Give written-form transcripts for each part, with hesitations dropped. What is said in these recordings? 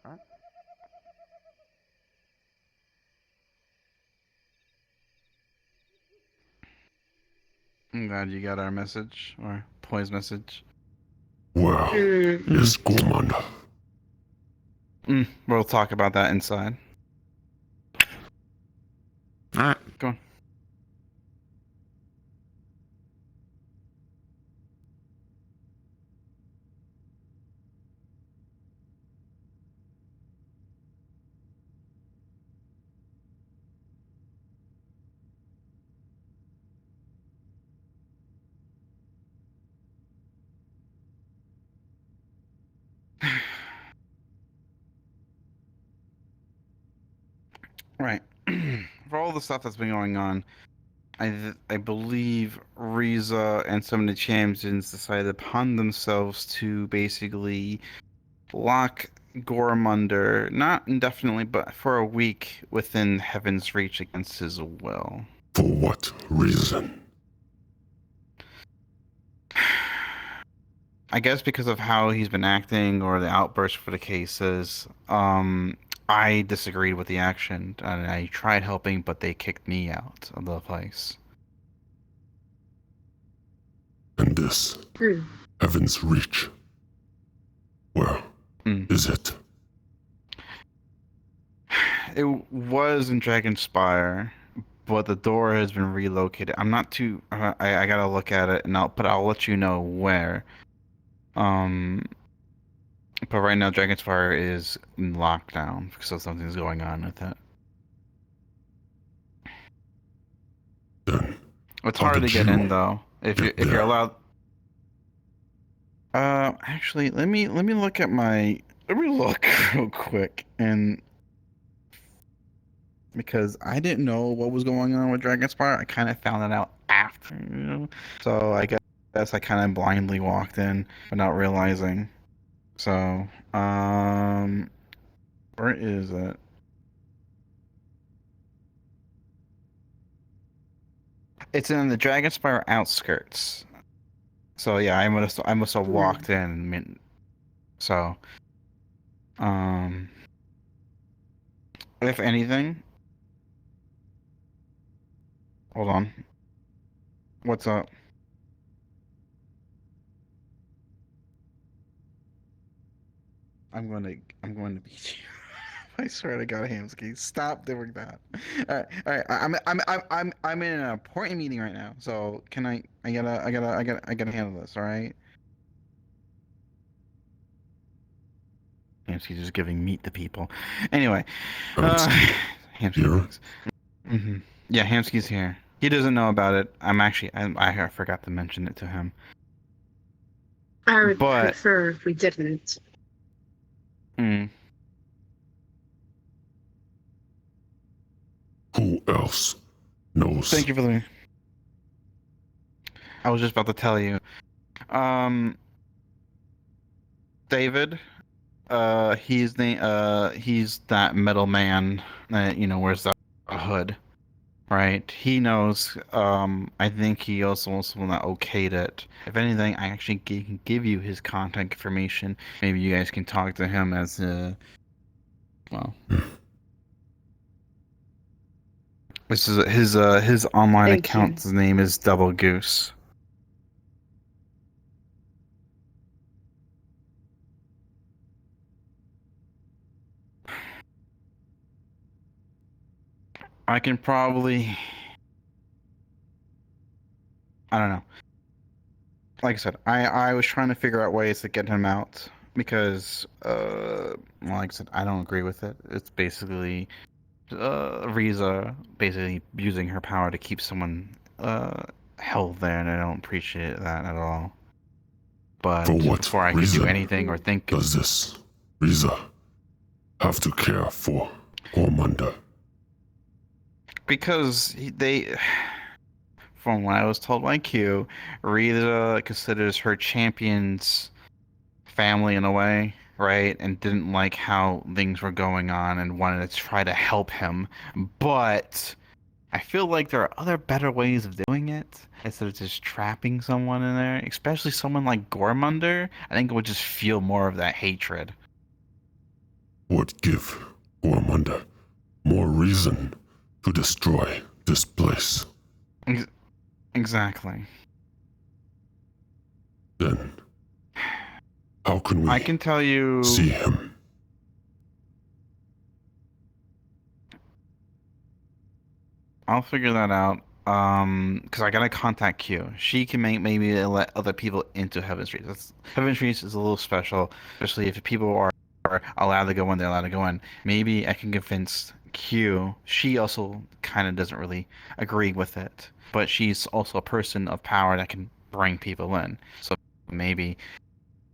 Alright. I'm glad you got our message, or Poy's message. Where is Commander? We'll talk about that inside. Alright. Go on. Right. For all the stuff that's been going on, I believe Riza and some of the champions decided upon themselves to basically lock Gorm under, not indefinitely, but for a week within Heaven's reach against his will. For what reason? I guess because of how he's been acting or the outburst for the cases. I disagreed with the action and I tried helping, but they kicked me out of the place. And this Heaven's Reach. Where is it? It was in Dragonspire, but the door has been relocated. I'm not too. I gotta look at it, and I'll let you know where. But right now Dragonspire is in lockdown because something's going on with it. Then It's hard to get in though. If you're allowed. Actually, let me look at my. Let me look real quick, and because I didn't know what was going on with Dragonspire, I kind of found it out after, you know. So I guess I kind of blindly walked in without realizing. So, where is it? It's in the Dragonspire outskirts. So yeah, I must have walked in. So, if anything, hold on. What's up? I'm going to beat you. I swear to God, Hamsky, stop doing that. All right. I'm in an important meeting right now, so can I gotta handle this. All right. Hamsky's just giving meat to people. Anyway, Hamsky. Yeah, Hamsky's here. He doesn't know about it. I forgot to mention it to him. I would prefer if we didn't. Who else knows? Thank you for the. I was just about to tell you. David, he's that metal man that, you know, wears the hood, right? He knows. I think he also was the one that okayed it. If anything, I actually can give you his contact information. Maybe you guys can talk to him as well. This is his online account. His name is Double Goose. I can probably. I don't know. Like I said, I was trying to figure out ways to get him out because, well, like I said, I don't agree with it. It's basically Riza basically using her power to keep someone held there, and I don't appreciate that at all. But for what before I could do anything or think, does this Riza have to care for Commander? Because they, from what I was told by Q, Riza considers her champions family in a way, right? And didn't like how things were going on and wanted to try to help him. But I feel like there are other better ways of doing it instead of just trapping someone in there, especially someone like Gormunder. I think it would just feel more of that hatred. would give Gormunda more reason to destroy this place. Exactly. Then, how can we I can tell you. see him? I'll figure that out. Because I gotta contact Q. She can maybe let other people into Heaven Street. Heaven Street is a little special, especially if people are allowed to go in, they're allowed to go in. Maybe I can convince Q. She also kind of doesn't really agree with it, but she's also a person of power that can bring people in. So maybe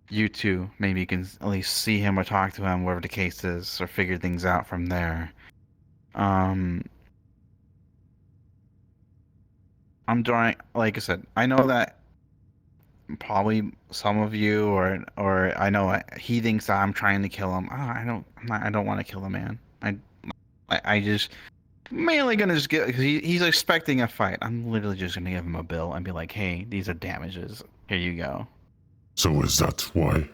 you two maybe can at least see him or talk to him, whatever the case is, or figure things out from there. Um, I'm trying, like I said, I know that probably some of you or I know he thinks that I'm trying to kill him. I don't want to kill the man. I just mainly gonna just get because he's expecting a fight. I'm literally just gonna give him a bill and be like, hey, these are damages. Here you go. So is that why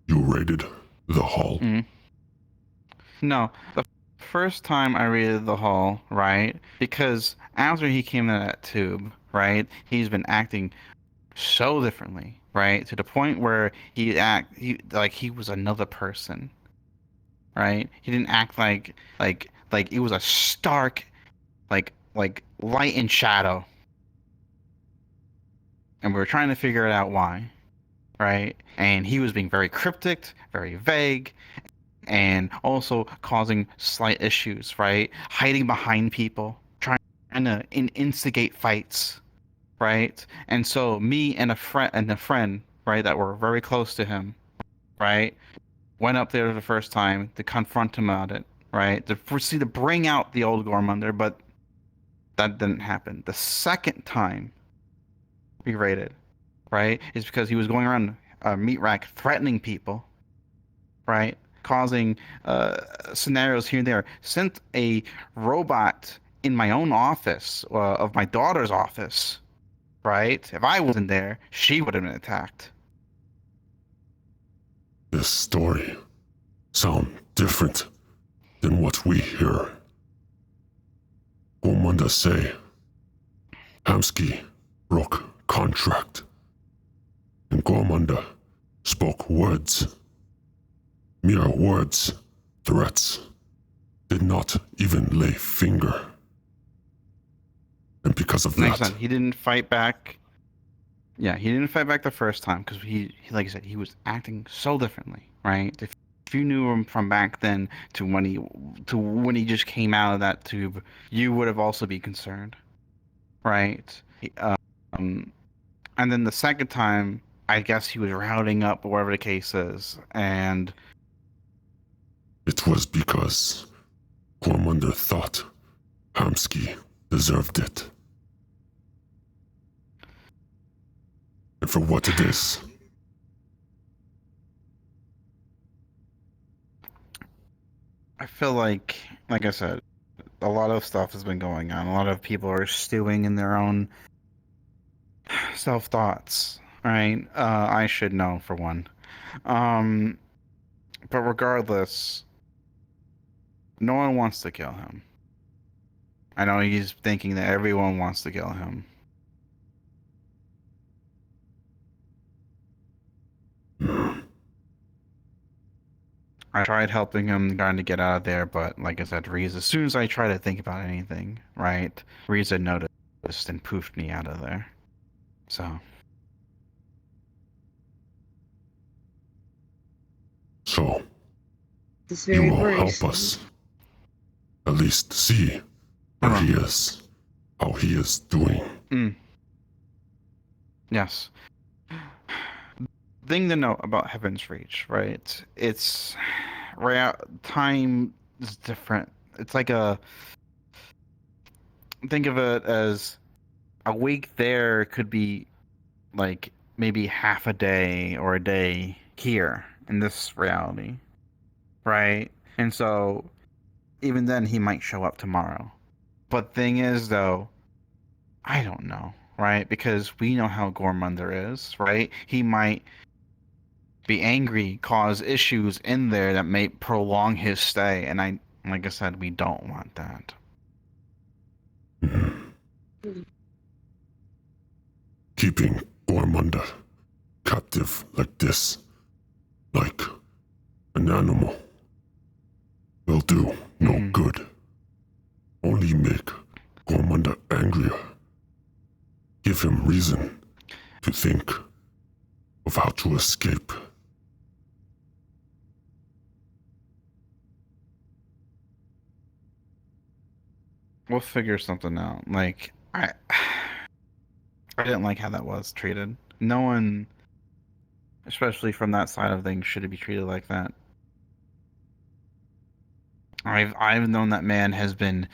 you raided the hall? Mm. No, the first time I raided the hall, right? Because after he came in that tube, right? He's been acting so differently, right? To the point where he like he was another person, right? He didn't act like it was a stark like light and shadow. And we were trying to figure it out why, right? And he was being very cryptic, very vague, and also causing slight issues, right? Hiding behind people, trying to instigate fights, right? And so me and a friend, right, that were very close to him, right, went up there the first time to confront him about it, right, to proceed to bring out the old Gormunder, but that didn't happen. The second time we raided, right, is because he was going around a meat rack threatening people, right, causing scenarios here and there. Sent a robot in my own office, of my daughter's office, right? If I wasn't there, she would have been attacked. This story sounds different than what we hear. Gormunda say Hamsky broke contract, and Gormunda spoke words. Mere words, threats, did not even lay finger. And because of Like I that, said, he didn't fight back. Yeah, he didn't fight back the first time because like I said, he was acting so differently, right? If you knew him from back then to when he just came out of that tube, you would have also be concerned, right? Um, and then the second time, I guess he was rounding up whatever the case is, and it was because Gormunda thought Hamsky deserved it. And for what it is, I feel like I said, a lot of stuff has been going on. A lot of people are stewing in their own self thoughts, right? I should know for one. Um, but regardless, no one wants to kill him. I know he's thinking that everyone wants to kill him. I tried helping him trying to get out of there, but like I said, Riza, as soon as I try to think about anything, right, Riza noticed and poofed me out of there. So, so It's you very will help worrisome. us at least see where he is, how he is doing. Yes. Thing to note about Heaven's Reach, right? It's time is different. It's like think of it as a week there could be like maybe half a day or a day here in this reality, right? And so even then he might show up tomorrow. But thing is though, I don't know, right? Because we know how Gormunder is, right? be angry, cause issues in there that may prolong his stay. And like I said, we don't want that. Keeping Gormunda captive like this, like an animal, will do no good. Only make Gormunda angrier. Give him reason to think of how to escape. We'll figure something out. Like, I didn't like how that was treated. No one, especially from that side of things, should be treated like that. I've known that man has been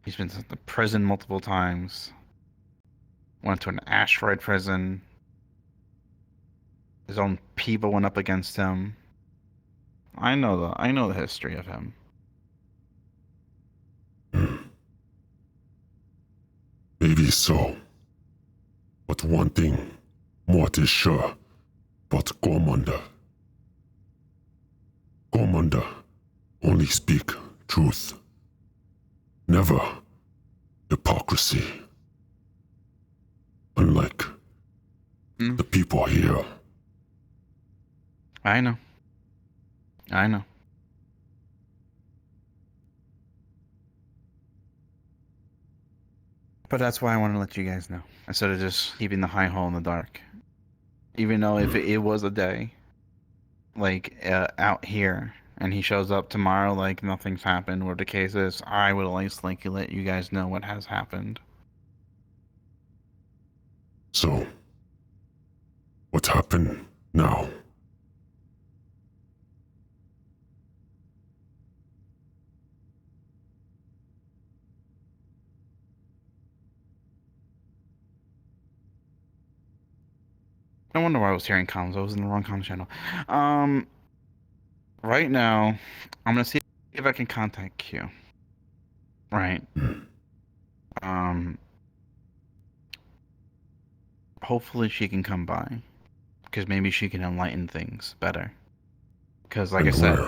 he's been sent to prison multiple times. Went to an asteroid prison. His own people went up against him. I know the history of him. Maybe so. But one thing Mort is sure about Gormunda. Gormunda only speak truth. Never hypocrisy. Unlike the people here. I know. I know. But that's why I want to let you guys know. Instead of just keeping the high hole in the dark. Even though if it was a day, like, out here, and he shows up tomorrow like nothing's happened, where the case is, I would at least like to let you guys know what has happened. So, what happened now? No wonder why I was hearing comms. I was in the wrong comms channel. Um, right now, I'm gonna see if I can contact Q. Right. Um, hopefully she can come by, because maybe she can enlighten things better. Because, like I said,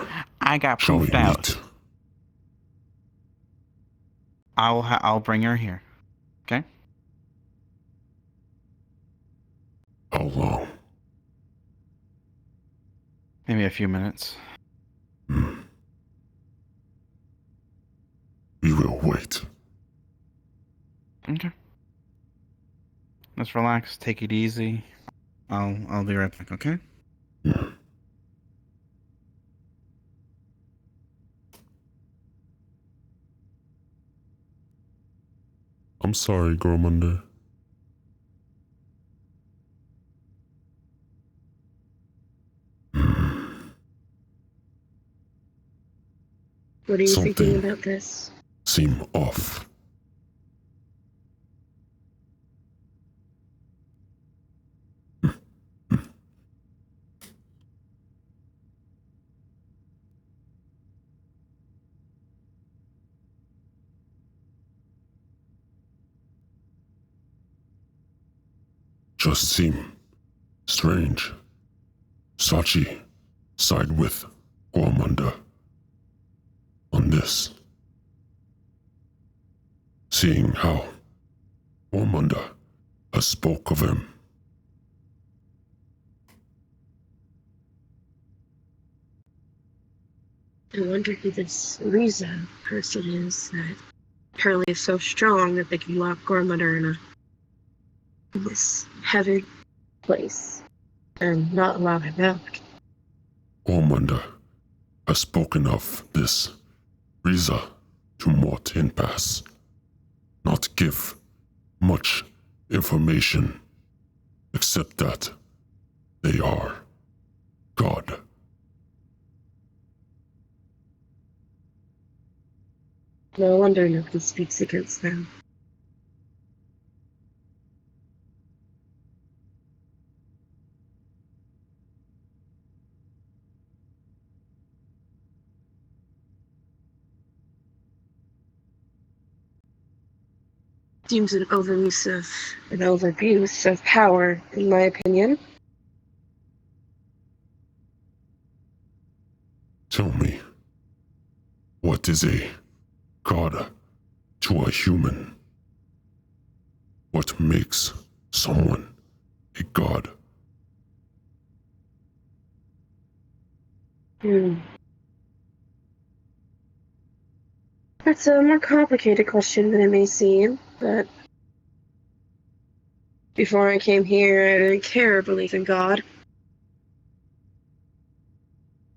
I got Shall we poofed out. meet? I'll bring her here. Okay. How long? Maybe a few minutes. We will wait. Okay. Let's relax. Take it easy. I'll be right back. Okay. I'm sorry, Gormunda. What are you thinking Something about this? seem off. Just seem strange. Sachi side with Gormunda on this. Seeing how Gormunda has spoke of him. I wonder who this Riza person is that apparently is so strong that they can lock Gormunder in this heaven place and not allow him out. Gormunda has spoken of this Riza to Mort in pass. Not give much information except that they are God. No wonder nobody speaks against them. seems an overabuse of power, in my opinion. Tell me, what is a god to a human? What makes someone a god? That's a more complicated question than it may seem, but before I came here, I didn't care or believe in God.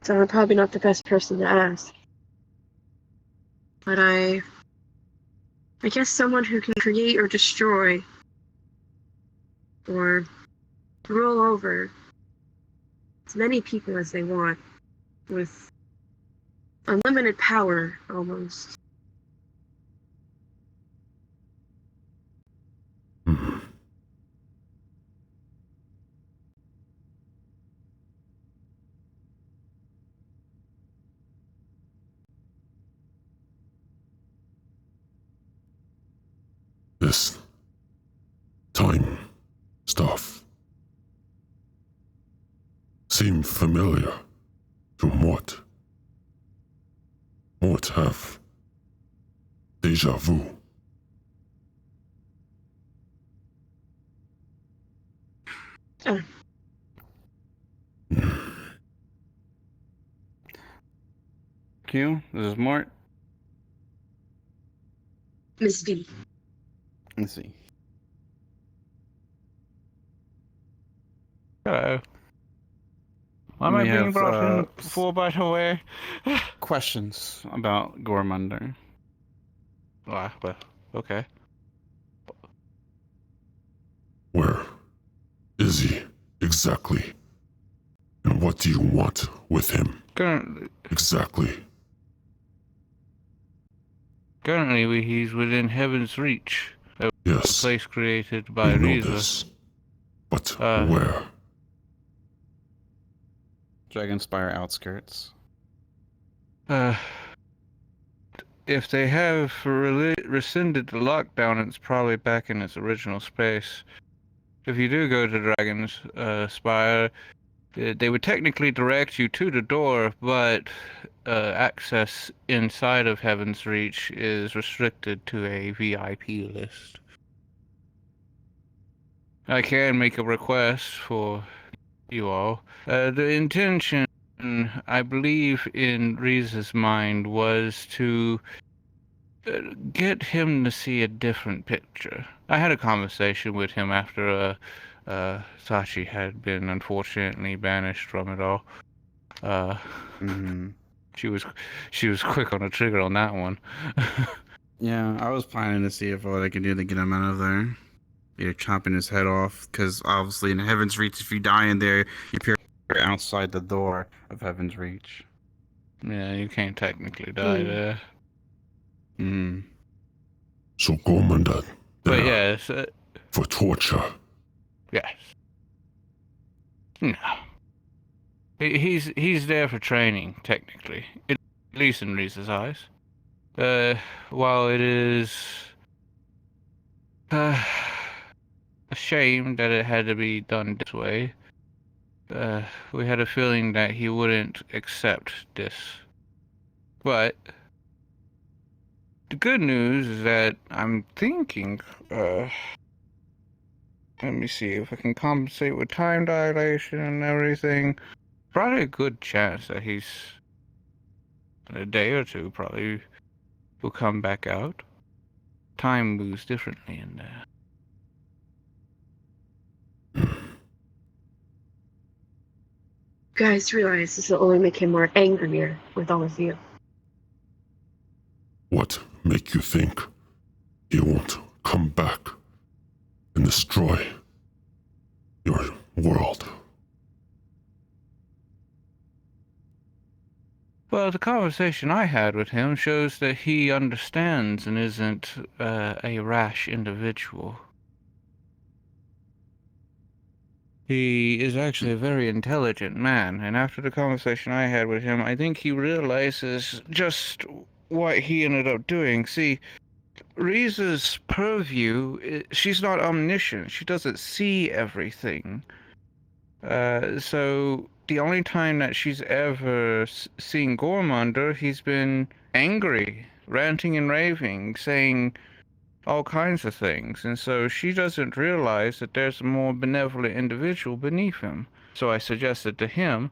So I'm probably not the best person to ask. But I guess someone who can create or destroy, or roll over as many people as they want, with unlimited power, almost. Hmm. This time stuff seem familiar to Mort. Mort have deja vu. Q, this is Mort. Miss V. Let's see. Hello. Why am I We being have brought in for, by the way? questions about Gormunder. Well, okay. Where is he exactly? And what do you want with him Currently, exactly? he's within Heaven's Reach, a Yes, place created by we know Riza. this. But Uh, where? Dragonspire outskirts. If they have rescinded the lockdown, it's probably back in its original space. If you do go to Dragon's Spire, they would technically direct you to the door, but access inside of Heaven's Reach is restricted to a VIP list. I can make a request for you all. The intention, I believe, in Riza's mind was to get him to see a different picture. I had a conversation with him after Sachi had been unfortunately banished from it all. Mm-hmm. She was quick on the trigger on that one. Yeah, I was planning to see if what I could do to get him out of there. Either chopping his head off, because obviously in Heaven's Reach, if you die in there, you appear outside the door of Heaven's Reach. Yeah, you can't technically die there. Mm. So Gormunder But there yes, for torture. yes. No. He's there for training, technically. At least in Riza's eyes. While it is a shame that it had to be done this way, we had a feeling that he wouldn't accept this. But the good news is that I'm thinking, let me see if I can compensate with time dilation and everything. Probably a good chance that he's, in a day or two, probably will come back out. Time moves differently in there. You guys realize this will only make him more angrier with all of you. What make you think he won't come back and destroy your world? Well, the conversation I had with him shows that he understands and isn't a rash individual. He is actually a very intelligent man, and after the conversation I had with him, I think he realizes just what he ended up doing. See, Riza's purview, she's not omniscient. She doesn't see everything. So the only time that she's ever seen Gormander, he's been angry, ranting and raving, saying all kinds of things. And so she doesn't realize that there's a more benevolent individual beneath him. So I suggested to him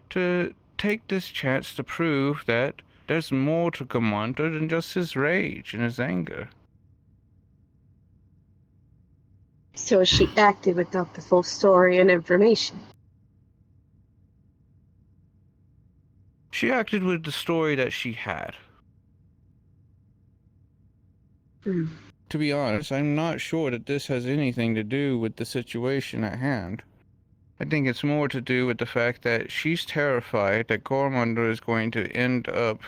to take this chance to prove that there's more to Gormander than just his rage and his anger. So she acted without the full story and information. She acted with the story that she had. Hmm. To be honest, I'm not sure that this has anything to do with the situation at hand. I think it's more to do with the fact that she's terrified that Gormander is going to end up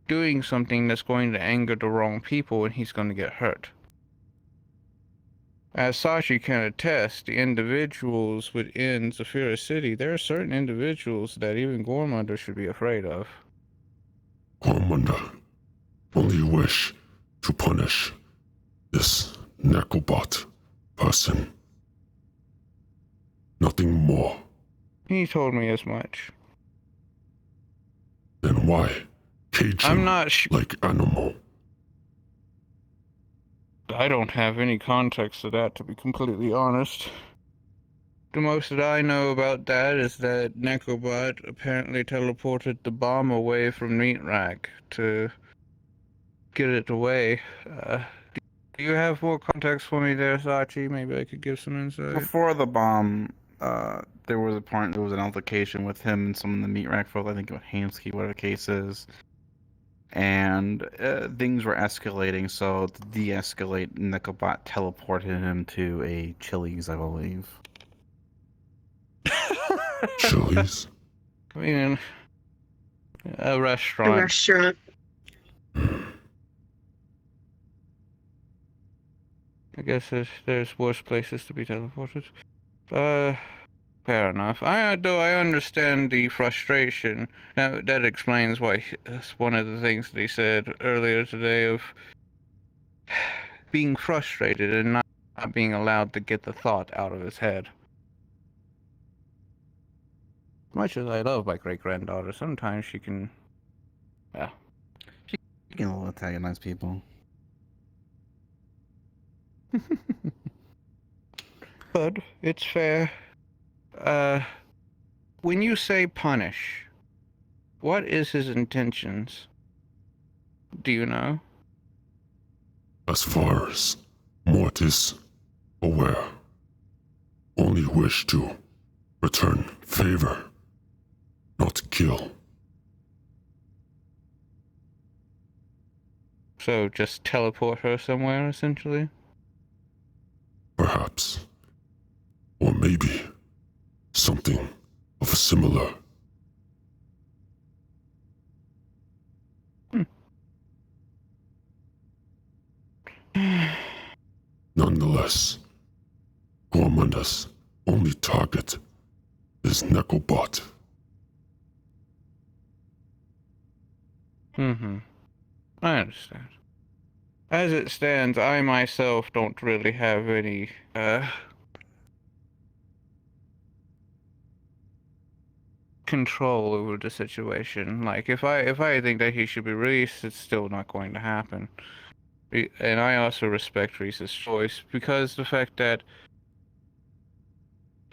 doing something that's going to anger the wrong people and he's going to get hurt. As Sachi can attest, the individuals within Zafira City, there are certain individuals that even Gormander should be afraid of. Gormander only wish to punish this Necobot person. Nothing more. He told me as much. Then why cage I'm him not like animal? I don't have any context to that, to be completely honest. The most that I know about that is that Necobot apparently teleported the bomb away from Meat Rack to get it away. Do you have more context for me there, Sachi? Maybe I could give some insight. Before the bomb, there was an altercation with him and some of the meat rack folk, I think it was Hansky, whatever the case is. And things were escalating, so to de-escalate, Nickelbot teleported him to a Chili's, I believe. Chili's? I mean, a A restaurant. restaurant. I guess there's worse places to be teleported. Fair enough. Though I understand the frustration. Now, that explains why that's one of the things that he said earlier today of being frustrated and not being allowed to get the thought out of his head. Much as I love my great-granddaughter, sometimes she can... Yeah. She can antagonize people. But it's fair. When you say punish, what is his intentions? Do you know? As far as Mort is aware, only wish to return favor, not kill. So just teleport her somewhere, essentially? Perhaps. Or maybe something of a similar. Nonetheless, Gormanda's only target is Necobot. Mm-hmm. I understand. As it stands, I myself don't really have any, control over the situation. Like, if I think that he should be released, it's still not going to happen. And I also respect Reese's choice, because the fact that,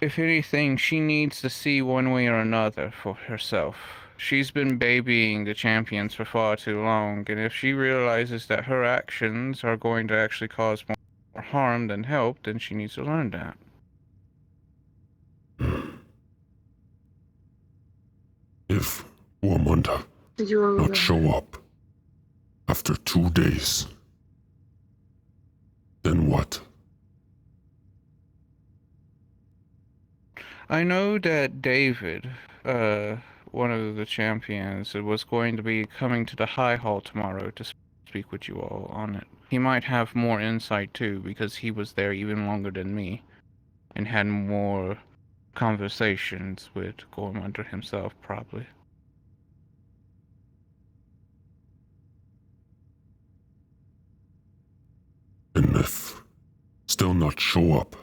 if anything, she needs to see one way or another for herself. She's been babying the champions for far too long, and if she realizes that her actions are going to actually cause more harm than help, then she needs to learn that. If Gormanda Did you not show up after 2 days, then what? I know that David, one of the champions, was going to be coming to the High Hall tomorrow to speak with you all on it. He might have more insight too, because he was there even longer than me, and had more conversations with Gormander himself, probably. And if still not show up,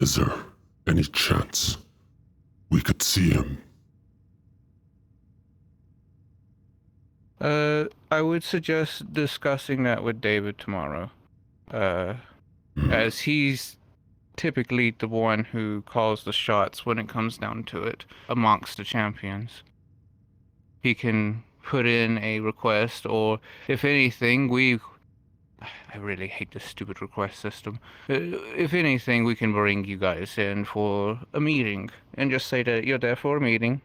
is there any chance we could see him? I would suggest discussing that with David tomorrow. As he's typically the one who calls the shots when it comes down to it amongst the champions. He can put in a request, or if anything, I really hate this stupid request system. If anything, we can bring you guys in for a meeting and just say that you're there for a meeting.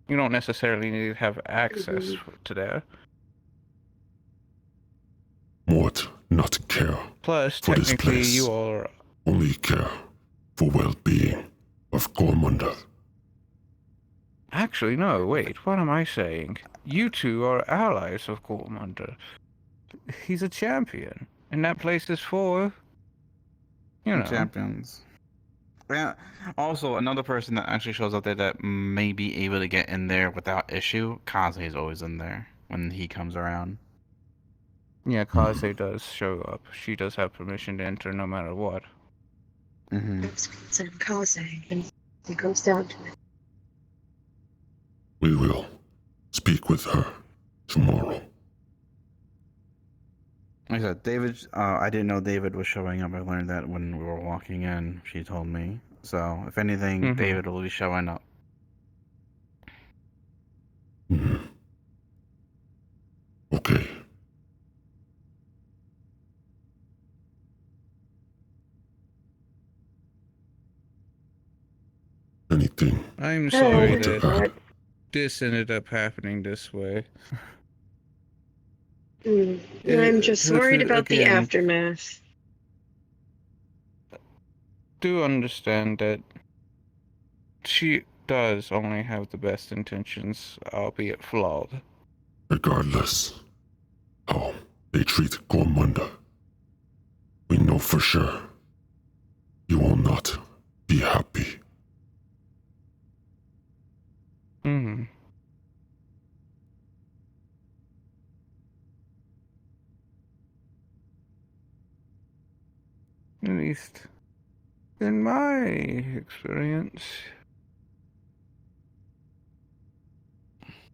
You don't necessarily need to have access to there. Mort not care Plus, for this technically, place. you all are... Only care for well-being of Gormunda. Actually, no, wait, what am I saying? You two are allies of Gormunda. He's a champion, and that place is for, you know... Champions. Yeah. Also, another person that actually shows up there that may be able to get in there without issue, Kaze is always in there when he comes around. Yeah, Kaze does show up. She does have permission to enter no matter what. Mm-hmm. Let's send Kaze, and it comes down to it. We will speak with her tomorrow. Like I said, David, I didn't know David was showing up. I learned that when we were walking in. She told me. So, if anything, David will be showing up. Okay. Anything? I'm sorry to that add? this ended up happening this way. I'm just worried about the Again, aftermath. do understand that she does only have the best intentions, albeit flawed. Regardless how they treat Gormunda, we know for sure you will not be happy. Mm-hmm. At least in my experience,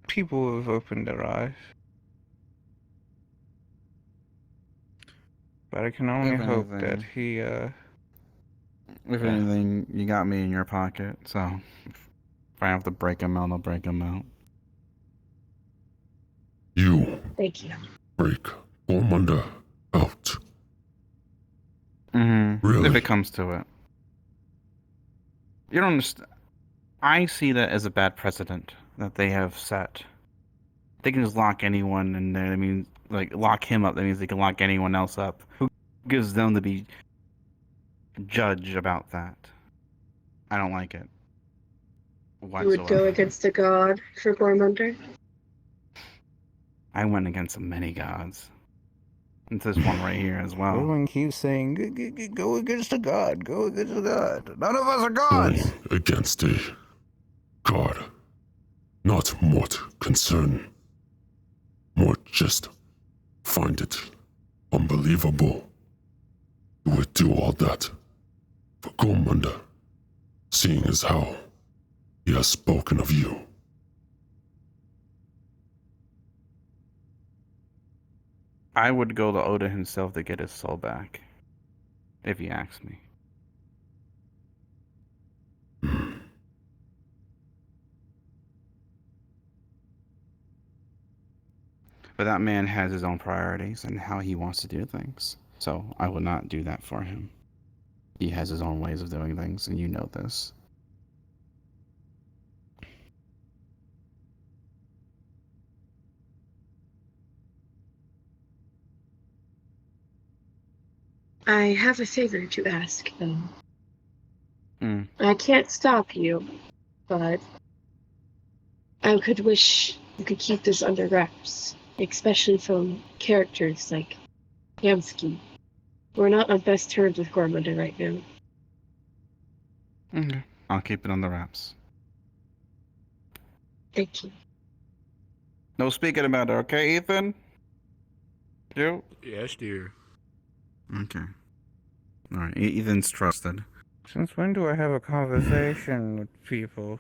people have opened their eyes. But I can only If hope that anything. he, If Yeah. anything, you got me in your pocket, so if I have to break him out, I'll break him out. You Thank you. break Gormunda out. Mm-hmm. Really? If it comes to it. You don't understand. I see that as a bad precedent that they have set. They can just lock anyone in there. I mean, like, lock him up. That means they can lock anyone else up. Who gives them to be judge about that? I don't like it. You would go Whatsoever. against a god for Gormunder? I went against many gods. And this one right here as well. everyone keeps saying, go against a god, go against a god. None of us are Going gods! against a god. Not Mort concern. Mort just find it unbelievable. You would do all that for Gormunda, seeing as how he has spoken of you. I would go to Oda himself to get his soul back. If he asks me. But that man has his own priorities and how he wants to do things. So I will not do that for him. He has his own ways of doing things, and you know this. I have a favor to ask, though. Mm. I can't stop you, but I could wish you could keep this under wraps, especially from characters like Yamsky. We're not on best terms with Gormunder right now. Okay. I'll keep it on the wraps. Thank you. No speaking about it, okay, Ethan? You? Yes, dear. Okay. All right. Ethan's trusted. Since when do I have a conversation with people?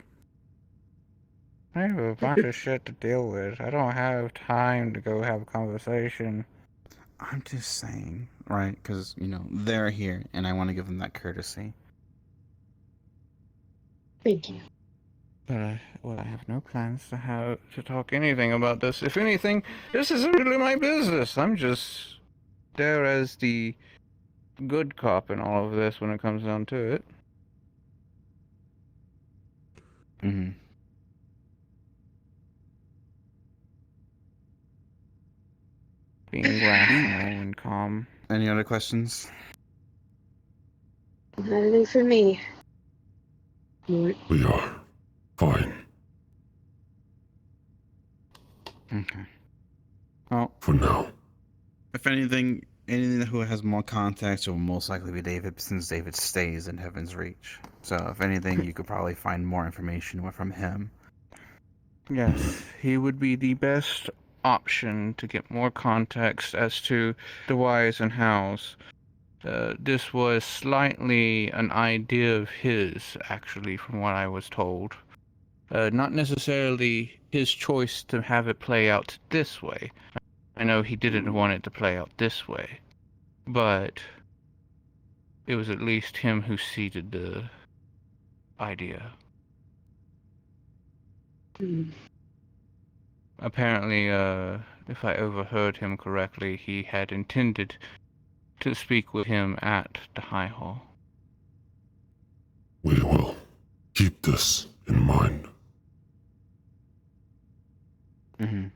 I have a bunch of shit to deal with. I don't have time to go have a conversation. I'm just saying, right? Because, they're here, and I want to give them that courtesy. Thank you. But I have no plans to talk anything about this. If anything, this isn't really my business. I'm just there as the good cop in all of this when it comes down to it. Mm-hmm. Being rational and calm. Any other questions? Not anything for me. Lord. We are fine Okay. Well, for now. if anything who has more context will most likely be David, since David stays in Heaven's Reach. So, if anything, you could probably find more information from him. Yes, he would be the best option to get more context as to the whys and hows. This was slightly an idea of his, actually, from what I was told. Not necessarily his choice to have it play out this way. I know he didn't want it to play out this way, but it was at least him who seeded the idea. Hmm. Apparently, if I overheard him correctly, he had intended to speak with him at the High Hall. We will keep this in mind. Mm-hmm.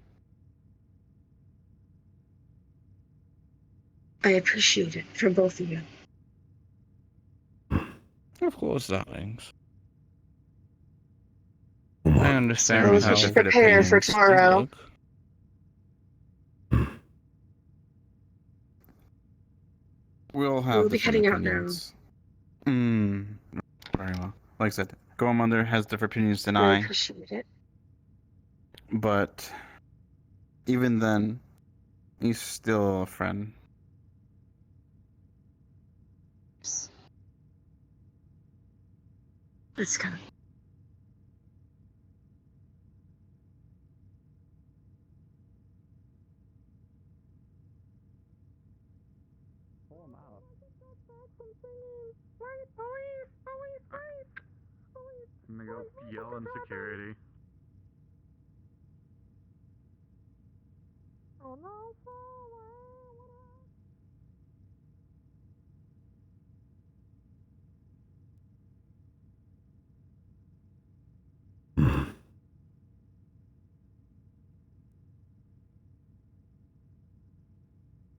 I appreciate it from both of you. Of course, darlings. Come I on. understand Everyone Well, we has how should different prepare for opinions. you tomorrow. look. We'll have We'll be different heading out now. opinions. Very well. Like I said, Gormunder has different opinions than I I, appreciate it. but even then, he's still a friend. Let's go. I'm gonna go yell in security.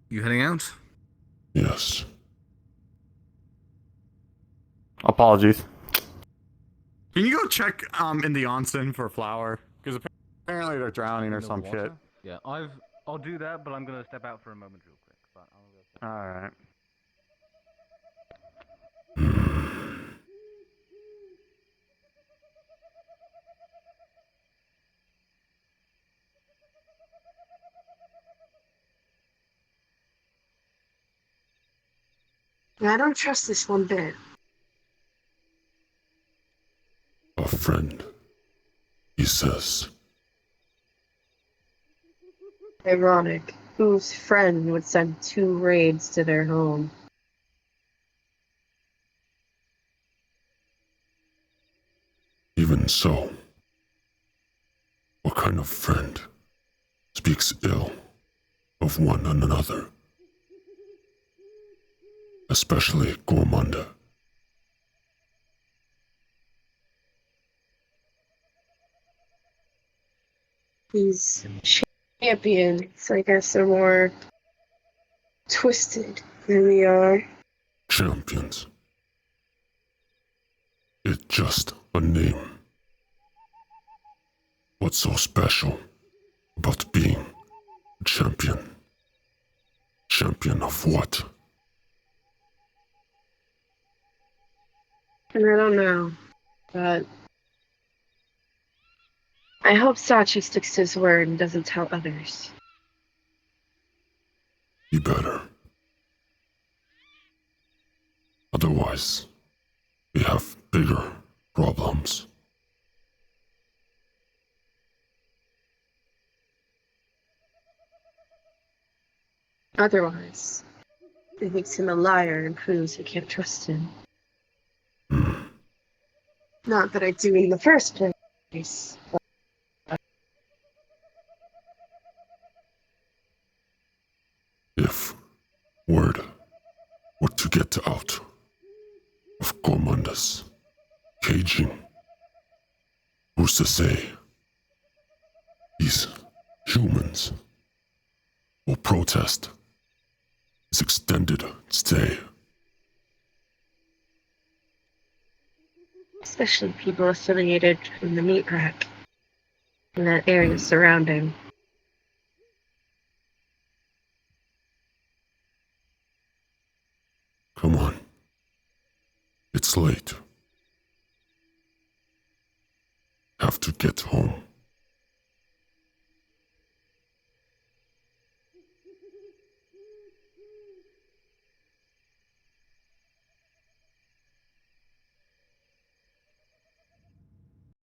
You heading out? Yes. Apologies. Can you go check in the onsen for Flower? Because apparently they're drowning or some shit. Yeah, I'll do that, but I'm gonna step out for a moment real quick. But I'll go. All right. I don't trust this one bit. A friend, he says. Ironic. Whose friend would send 2 raids to their home? Even so, what kind of friend speaks ill of one another? Especially Gormanda. These champions, I guess, are more twisted than we are. Champions. It's just a name. What's so special about being a champion? Champion of what? And I don't know, but I hope Sachi sticks to his word and doesn't tell others. He better. Otherwise, we have bigger problems. Otherwise, it makes him a liar and proves we can't trust him. Hmm. Not that I do in the first place. If word were to get out of Gormunda's caging, who's to say these humans will protest his extended stay? Especially people affiliated from the meat rack in that area surrounding. Come on. It's late. Have to get home.